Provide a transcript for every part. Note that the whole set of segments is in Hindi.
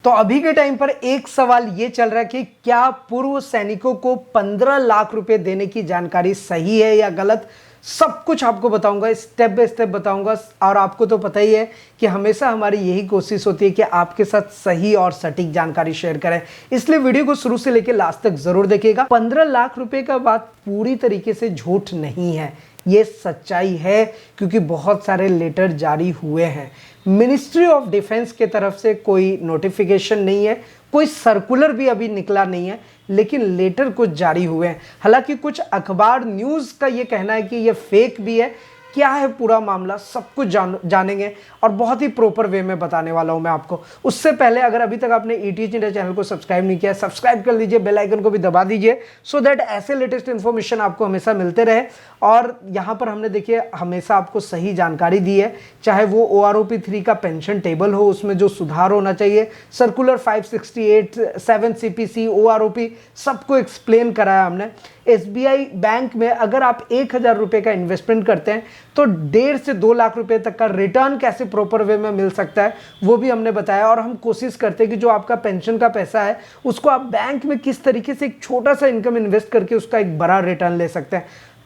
तो अभी के टाइम पर एक सवाल ये चल रहा है कि क्या पूर्व सैनिकों को 15 लाख रुपए देने की जानकारी सही है या गलत। सब कुछ आपको बताऊंगा, स्टेप बाय स्टेप बताऊंगा। और आपको तो पता ही है कि हमेशा हमारी यही कोशिश होती है कि आपके साथ सही और सटीक जानकारी शेयर करें, इसलिए वीडियो को शुरू से लेकर लास्ट तक जरूर देखिएगा। 15 लाख रुपए का बात पूरी तरीके से झूठ नहीं है, ये सच्चाई है, क्योंकि बहुत सारे लेटर जारी हुए हैं। मिनिस्ट्री ऑफ डिफेंस के तरफ से कोई नोटिफिकेशन नहीं है, कोई सर्कुलर भी अभी निकला नहीं है, लेकिन लेटर कुछ जारी हुए हैं। हालांकि कुछ अखबार न्यूज़ का ये कहना है कि ये फेक भी है। क्या है पूरा मामला, सब कुछ जानेंगे और बहुत ही प्रॉपर वे में बताने वाला हूं मैं आपको। उससे पहले अगर अभी तक आपने ईटीएच इंडिया चैनल को सब्सक्राइब नहीं किया, सब्सक्राइब कर लीजिए, बेल आइकन को भी दबा दीजिए, सो दैट ऐसे लेटेस्ट इन्फॉर्मेशन आपको हमेशा मिलते रहे। और यहाँ पर हमने देखिए हमेशा आपको सही जानकारी दी है, चाहे वो OROP 3 का पेंशन टेबल हो, उसमें जो सुधार होना चाहिए, सर्कुलर 568, 7 CPC, OROP, सबको एक्सप्लेन कराया हमने। SBI बैंक में अगर आप 1000 रुपये का इन्वेस्टमेंट करते हैं तो 1.5 से 2 लाख रुपए तक का रिटर्न कैसे प्रॉपर वे में मिल सकता है वो भी हमने बताया। और हम कोशिश करते हैं कि जो आपका पेंशन का पैसा है उसको आप बैंक में किस तरीके से एक छोटा सा इनकम इन्वेस्ट करके उसका एक बड़ा रिटर्न ले सकते हैं।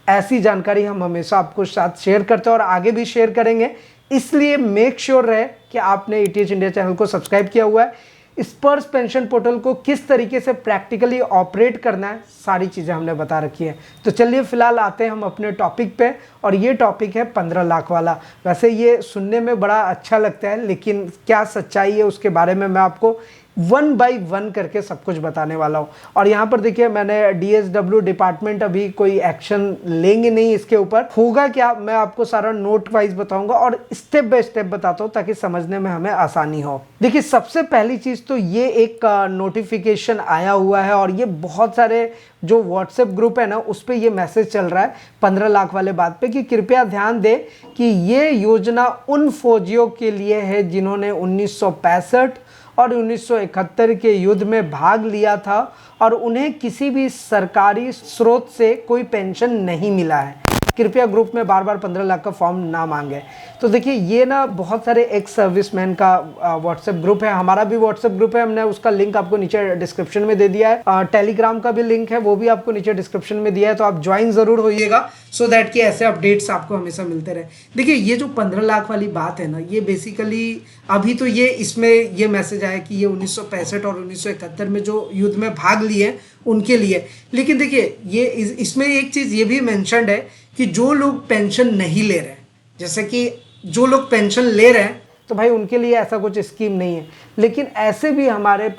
ऐसी जानकारी हम हमेशा आपको साथ शेयर करते हैं और आगे भी शेयर करेंगे, इसलिए मेक श्योर रहे कि आपने ईटीएच इंडिया चैनल को सब्सक्राइब किया हुआ है। स्पर्श पेंशन पोर्टल को किस तरीके से प्रैक्टिकली ऑपरेट करना है, सारी चीज़ें हमने बता रखी है। तो चलिए फिलहाल आते हैं हम अपने टॉपिक पे, और ये टॉपिक है 15 लाख वाला। वैसे ये सुनने में बड़ा अच्छा लगता है, लेकिन क्या सच्चाई है उसके बारे में मैं आपको 1 बाय 1 करके सब कुछ बताने वाला हूँ। और यहाँ पर देखिए मैंने DSW डिपार्टमेंट अभी कोई एक्शन लेंगे नहीं, इसके ऊपर होगा क्या मैं आपको सारा नोट वाइज बताऊंगा और स्टेप बाय स्टेप बताता हूँ ताकि समझने में हमें आसानी हो। देखिए सबसे पहली चीज तो ये एक नोटिफिकेशन आया हुआ है, और ये बहुत सारे जो व्हाट्सएप ग्रुप है ना उस पर ये मैसेज चल रहा है 15 लाख वाले बात पे कि कृपया ध्यान दें कि ये योजना उन फौजियों के लिए है जिन्होंने 1965 और 1971 के युद्ध में भाग लिया था और उन्हें किसी भी सरकारी स्रोत से कोई पेंशन नहीं मिला है। कृपया ग्रुप में बार बार 15 लाख का फॉर्म ना मांगे। तो देखिए ये ना बहुत सारे एक्स सर्विसमैन का व्हाट्सएप ग्रुप है, हमारा भी व्हाट्सएप ग्रुप है, हमने उसका लिंक आपको नीचे डिस्क्रिप्शन में दे दिया है। टेलीग्राम का भी लिंक है, वो भी आपको नीचे डिस्क्रिप्शन में दिया है, तो आप ज्वाइन जरूर होइएगा सो दैट कि ऐसे अपडेट्स आपको हमेशा मिलते रहे। देखिए ये जो 15 लाख वाली बात है ना, ये बेसिकली अभी तो ये इसमें ये मैसेज आया कि ये 1965 और 1971 में जो युद्ध में भाग लिए उनके लिए। लेकिन देखिए ये इसमें एक चीज़ ये भी मैंशनड है कि जो लोग पेंशन नहीं ले रहे हैं, जैसे कि जो लोग पेंशन ले रहे हैं तो भाई उनके लिए ऐसा कुछ स्कीम नहीं है। लेकिन ऐसे भी हमारे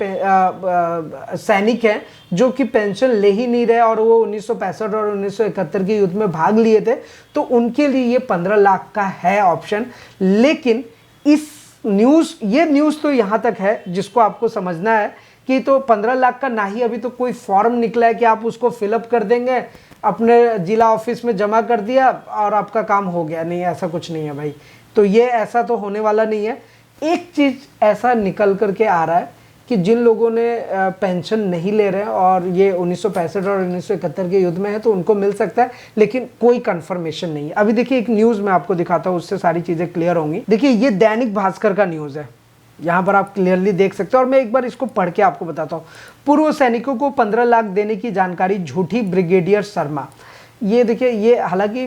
सैनिक हैं जो कि पेंशन ले ही नहीं रहे और वो 1965 और 1971 के युद्ध में भाग लिए थे, तो उनके लिए ये 15 लाख का है ऑप्शन। लेकिन इस ये न्यूज़ तो यहाँ तक है जिसको आपको समझना है कि तो 15 लाख का ना ही अभी तो कोई फॉर्म निकला है कि आप उसको फिलअप कर देंगे, अपने जिला ऑफिस में जमा कर दिया और आपका काम हो गया। नहीं, ऐसा कुछ नहीं है भाई। तो ये ऐसा तो होने वाला नहीं है। एक चीज़ ऐसा निकल करके आ रहा है कि जिन लोगों ने पेंशन नहीं ले रहे हैं और ये 1965 और 1971 के युद्ध में है तो उनको मिल सकता है, लेकिन कोई कंफर्मेशन नहीं है। अभी देखिए एक न्यूज़ मैं आपको दिखाता हूँ, उससे सारी चीज़ें क्लियर होंगी। देखिए ये दैनिक भास्कर का न्यूज़ है, यहाँ पर आप क्लियरली देख सकते हो, और मैं एक बार इसको पढ़ के आपको बताता हूँ। पूर्व सैनिकों को 15 लाख देने की जानकारी झूठी, ब्रिगेडियर शर्मा। ये देखिए ये हालांकि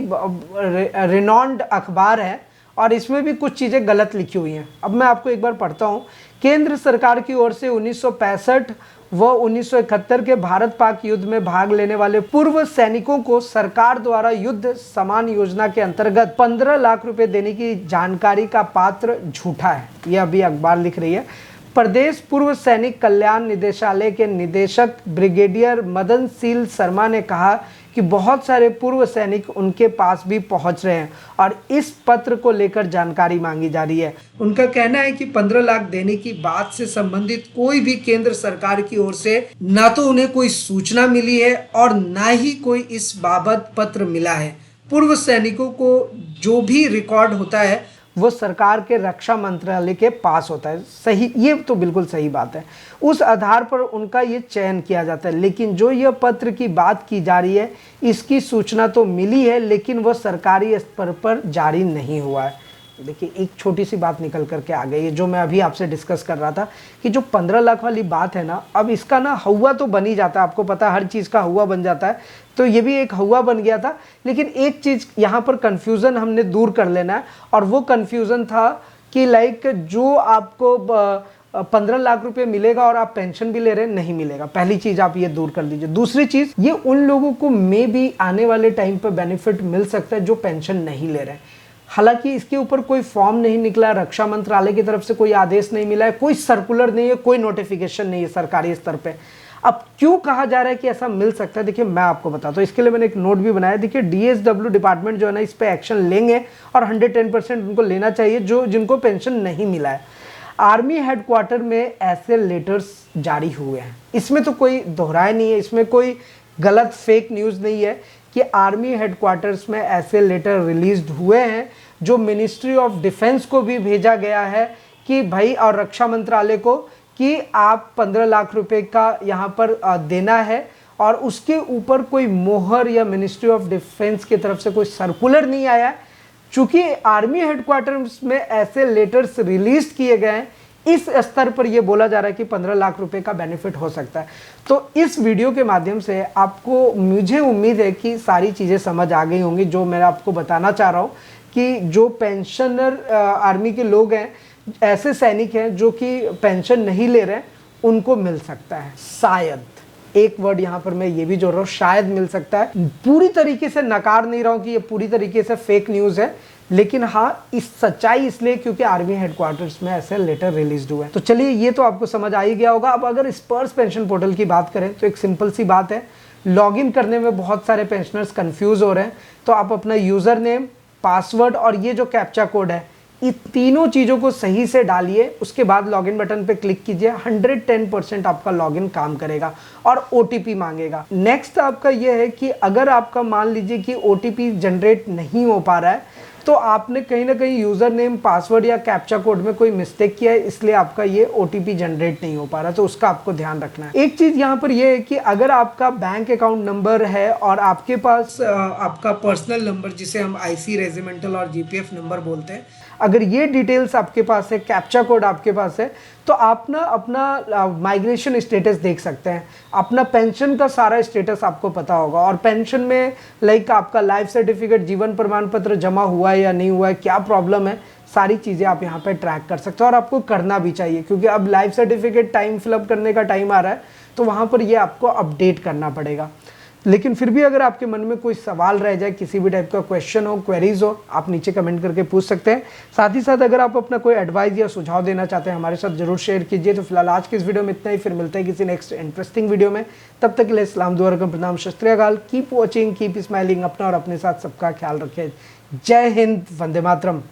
रिनॉन्ड अखबार है और इसमें भी कुछ चीज़ें गलत लिखी हुई हैं। अब मैं आपको एक बार पढ़ता हूँ। केंद्र सरकार की ओर से 1965 व 1971 के भारत पाक युद्ध में भाग लेने वाले पूर्व सैनिकों को सरकार द्वारा युद्ध समान योजना के अंतर्गत 15 लाख रुपए देने की जानकारी का पात्र झूठा है, यह अभी अखबार लिख रही है। प्रदेश पूर्व सैनिक कल्याण निदेशालय के निदेशक ब्रिगेडियर मदन शील शर्मा ने कहा कि बहुत सारे पूर्व सैनिक उनके पास भी पहुंच रहे हैं और इस पत्र को लेकर जानकारी मांगी जा रही है। उनका कहना है कि 15 लाख देने की बात से संबंधित कोई भी केंद्र सरकार की ओर से ना तो उन्हें कोई सूचना मिली है और ना ही कोई इस बाबत पत्र मिला है। पूर्व सैनिकों को जो भी रिकॉर्ड होता है वो सरकार के रक्षा मंत्रालय के पास होता है। सही, ये तो बिल्कुल सही बात है। उस आधार पर उनका ये चयन किया जाता है। लेकिन जो यह पत्र की बात की जा रही है इसकी सूचना तो मिली है, लेकिन वह सरकारी स्तर पर जारी नहीं हुआ है। देखिए एक छोटी सी बात निकल करके आ गई है जो मैं अभी आपसे डिस्कस कर रहा था कि जो 15 लाख वाली बात है ना, अब इसका ना हवा तो बन ही जाता है, आपको पता है हर चीज़ का हवा बन जाता है, तो ये भी एक हवा बन गया था। लेकिन एक चीज़ यहाँ पर कन्फ्यूज़न हमने दूर कर लेना है, और वो कन्फ्यूज़न था कि लाइक जो आपको 15 लाख रुपए मिलेगा और आप पेंशन भी ले रहे हैं, नहीं मिलेगा। पहली चीज आप ये दूर कर दीजिए। दूसरी चीज, ये उन लोगों को मे भी आने वाले टाइम पर बेनिफिट मिल सकता है जो पेंशन नहीं ले रहे हैं। हालांकि इसके ऊपर कोई फॉर्म नहीं निकला, रक्षा मंत्रालय की तरफ से कोई आदेश नहीं मिला है, कोई सर्कुलर नहीं है, कोई नोटिफिकेशन नहीं है सरकारी स्तर पे। अब क्यों कहा जा रहा है कि ऐसा मिल सकता है, देखिए मैं आपको बताता हूँ। इसके लिए मैंने एक नोट भी बनाया। देखिए DSW डिपार्टमेंट जो है ना, इस पे एक्शन लेंगे और 110% उनको लेना चाहिए जो जिनको पेंशन नहीं मिला है। आर्मी हेडक्वार्टर में ऐसे लेटर्स जारी हुए हैं, इसमें तो कोई दोहराया नहीं है, इसमें कोई गलत फेक न्यूज़ नहीं है कि आर्मी हेडक्वार्टर्स में ऐसे लेटर रिलीज हुए हैं जो मिनिस्ट्री ऑफ डिफेंस को भी भेजा गया है कि भाई, और रक्षा मंत्रालय को, कि आप 15 लाख रुपए का यहाँ पर देना है, और उसके ऊपर कोई मोहर या मिनिस्ट्री ऑफ डिफेंस की तरफ से कोई सर्कुलर नहीं आया है। चूंकि आर्मी हेडक्वार्टर्स में ऐसे लेटर्स रिलीज किए गए हैं, इस स्तर पर यह बोला जा रहा है कि 15 लाख रुपए का बेनिफिट हो सकता है। तो इस वीडियो के माध्यम से आपको, मुझे उम्मीद है कि सारी चीज़ें समझ आ गई होंगी जो मैं आपको बताना चाह रहा हूँ कि जो पेंशनर आर्मी के लोग हैं, ऐसे सैनिक हैं जो कि पेंशन नहीं ले रहे हैं, उनको मिल सकता है शायद। एक वर्ड यहाँ पर मैं ये भी जोड़ रहा हूँ, शायद मिल सकता है। पूरी तरीके से नकार नहीं रहा हूँ कि ये पूरी तरीके से फेक न्यूज़ है, लेकिन हाँ, इस सच्चाई इसलिए क्योंकि आर्मी हेडक्वार्टर्स में ऐसे लेटर रिलीज हुए हैं। तो चलिए, ये तो आपको समझ आ ही गया होगा। अब अगर स्पर्श पेंशन पोर्टल की बात करें तो एक सिंपल सी बात है, लॉगिन करने में बहुत सारे पेंशनर्स कंफ्यूज हो रहे हैं। तो आप अपना यूज़र नेम, पासवर्ड और ये जो कैप्चा कोड है, इन तीनों चीज़ों को सही से डालिए, उसके बाद लॉगिन बटन पे क्लिक कीजिए। 110% आपका लॉगिन काम करेगा और OTP मांगेगा। नेक्स्ट आपका ये है कि अगर आपका मान लीजिए कि OTP जनरेट नहीं हो पा रहा है, तो आपने कहीं ना कहीं यूज़र नेम, पासवर्ड या कैप्चा कोड में कोई मिस्टेक किया है, इसलिए आपका ये OTP जनरेट नहीं हो पा रहा, तो उसका आपको ध्यान रखना है। एक चीज़ यहाँ पर ये है कि अगर आपका बैंक अकाउंट नंबर है और आपके पास आपका पर्सनल नंबर, जिसे हम IC, रेजिमेंटल और GPF नंबर बोलते हैं, अगर ये डिटेल्स आपके पास है, कैप्चा कोड आपके पास है, तो आप ना अपना माइग्रेशन स्टेटस देख सकते हैं। अपना पेंशन का सारा स्टेटस आपको पता होगा, और पेंशन में लाइक आपका लाइफ सर्टिफिकेट, जीवन प्रमाण पत्र जमा हुआ है या नहीं हुआ है, क्या प्रॉब्लम है, सारी चीज़ें आप यहाँ पे ट्रैक कर सकते हो। और आपको करना भी चाहिए, क्योंकि अब लाइफ सर्टिफिकेट टाइम फिलअप करने का टाइम आ रहा है, तो वहाँ पर ये आपको अपडेट करना पड़ेगा। लेकिन फिर भी अगर आपके मन में कोई सवाल रह जाए, किसी भी टाइप का क्वेश्चन हो, क्वेरीज हो, आप नीचे कमेंट करके पूछ सकते हैं। साथ ही साथ अगर आप अपना कोई एडवाइस या सुझाव देना चाहते हैं, हमारे साथ जरूर शेयर कीजिए। तो फिलहाल आज के इस वीडियो में इतना ही, फिर मिलते हैं किसी नेक्स्ट इंटरेस्टिंग वीडियो में। तब तक के लिए इस्लाम दुआ रकम, प्रणाम, सत श्री अकाल। Keep watching, keep smiling. अपना और अपने साथ सबका ख्याल रखें। जय हिंद, वंदे मातरम।